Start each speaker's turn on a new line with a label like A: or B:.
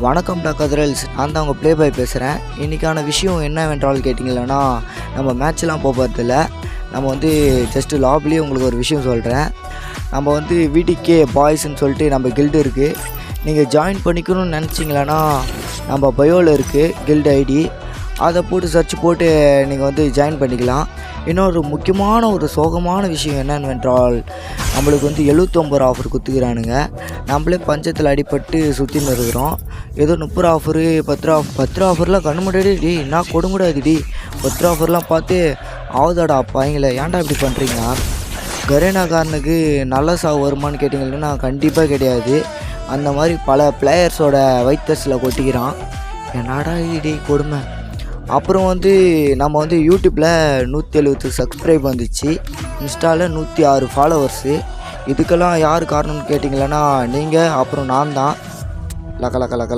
A: வணக்கம் கதிரல்ஸ், நான் தான் உங்கள் ப்ளே பாய் பேசுகிறேன். இன்றைக்கான விஷயம் என்னவென்றால் கேட்டிங்கன்னா, நம்ம மேட்ச்லாம் போகிறதில்ல. நம்ம ஜஸ்ட்டு லாப்லேயே உங்களுக்கு ஒரு விஷயம் சொல்கிறேன். நம்ம விடிகே பாய்ஸ்ன்னு சொல்லிட்டு நம்ம கில்டு இருக்குது. நீங்கள் ஜாயின் பண்ணிக்கணும்னு நினச்சிங்களேன்னா நம்ம பயோவில் இருக்குது கில்டு ஐடி. அதை போட்டு சர்ச் போட்டு நீங்கள் ஜாயின் பண்ணிக்கலாம். இன்னொரு முக்கியமான ஒரு சோகமான விஷயம் என்னவென்றால், நம்மளுக்கு 79 ஆஃபர் குத்துக்கிறானுங்க. நம்மளே பஞ்சத்தில் அடிபட்டு சுற்றின்னு இருக்கிறோம். ஏதோ 30 ஆஃபரு 10 ஆஃபர்லாம் கண்ணு முன்னாடி என்ன கொடுமுடாது 10 ஆஃபர்லாம் பார்த்து ஆகுதாடா அப்பாங்களே, ஏன்டா இப்படி பண்ணுறீங்க? கரேனாக்காரனுக்கு நல்ல சாவு வருமானு கேட்டிங்கன்னா கண்டிப்பாக கிடையாது. அந்த மாதிரி பல பிளேயர்ஸோட வைத்தஸில் கொட்டிக்கிறான். என்னடா இது கொடுமை. அப்புறம் நம்ம யூடியூப்பில் 170 சப்ஸ்கிரைப் வந்துச்சு. இன்ஸ்டாவில் 106 ஃபாலோவர்ஸு. இதுக்கெல்லாம் யார் காரணம்னு கேட்டிங்களன்னா நீங்கள், அப்புறம் நான் தான். லக்க லக்க லக்க